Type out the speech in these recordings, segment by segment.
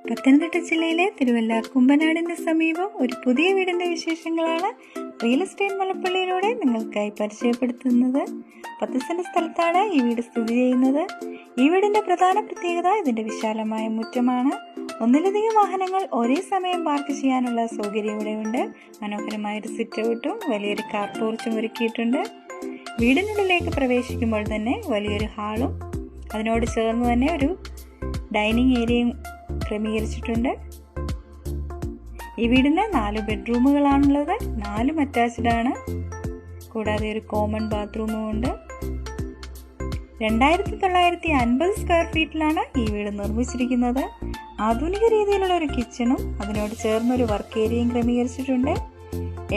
പത്തനംതിട്ട ജില്ലയിലെ തിരുവല്ല കുമ്പനാടിന് സമീപം ഒരു പുതിയ വീടിന്റെ വിശേഷങ്ങളാണ് റിയൽ എസ്റ്റേറ്റ് മലപ്പള്ളിയിലൂടെ നിങ്ങൾക്കായി പരിചയപ്പെടുത്തുന്നത്. 10 സെന്റ് സ്ഥലത്താണ് ഈ വീട് സ്ഥിതി ചെയ്യുന്നത്. ഈ വീടിന്റെ പ്രധാന പ്രത്യേകത ഇതിന്റെ വിശാലമായ മുറ്റമാണ്. ഒന്നിലധികം വാഹനങ്ങൾ ഒരേ സമയം പാർക്ക് ചെയ്യാനുള്ള സൗകര്യം ഇവിടെയുണ്ട്. മനോഹരമായൊരു സിറ്റ് ഔട്ടും വലിയൊരു കാർ പോർച്ചും ഒരുക്കിയിട്ടുണ്ട്. വീടിനുള്ളിലേക്ക് പ്രവേശിക്കുമ്പോൾ തന്നെ വലിയൊരു ഹാളും അതിനോട് ചേർന്ന് തന്നെ ഒരു ഡൈനിങ് ഏരിയയും ക്രമീകരിച്ചിട്ടുണ്ട്. ഈ വീടിന് 4 ബെഡ്റൂമുകളാണുള്ളത്. 4 അറ്റാച്ച്ഡ് ആണ്. കൂടാതെ ഒരു കോമൺ ബാത്റൂമും ഉണ്ട്. 2950 സ്ക്വയർ ഫീറ്റിലാണ് ഈ വീട് നിർമ്മിച്ചിരിക്കുന്നത്. ആധുനിക രീതിയിലുള്ള ഒരു കിച്ചണും അതിനോട് ചേർന്നൊരു വർക്ക് ഏരിയയും ക്രമീകരിച്ചിട്ടുണ്ട്.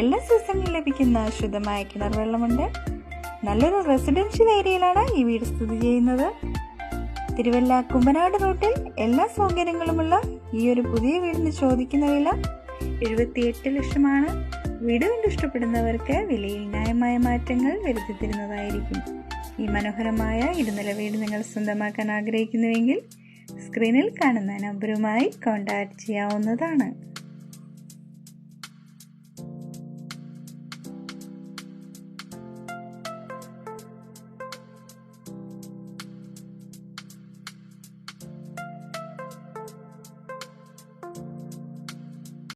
എല്ലാ സീസണിലും ലഭിക്കുന്ന ശുദ്ധമായ കിണർ വെള്ളമുണ്ട്. നല്ലൊരു റെസിഡൻഷ്യൽ ഏരിയയിലാണ് ഈ വീട് സ്ഥിതി ചെയ്യുന്നത്. തിരുവല്ല കുമ്പനാട് റൂട്ടിൽ എല്ലാ സൗകര്യങ്ങളുമുള്ള ഈ ഒരു പുതിയ വീടിന് ചോദിക്കുന്ന വില 78 ലക്ഷമാണ്. വീട് കണ്ട് ഇഷ്ടപ്പെടുന്നവർക്ക് വിലയിൽ ന്യായമായ മാറ്റങ്ങൾ വരുത്തി തരുന്നതായിരിക്കും. ഈ മനോഹരമായ ഇരുനില വീട് നിങ്ങൾ സ്വന്തമാക്കാൻ ആഗ്രഹിക്കുന്നുവെങ്കിൽ സ്ക്രീനിൽ കാണുന്ന നമ്പറുമായി കോൺടാക്ട് ചെയ്യാവുന്നതാണ്.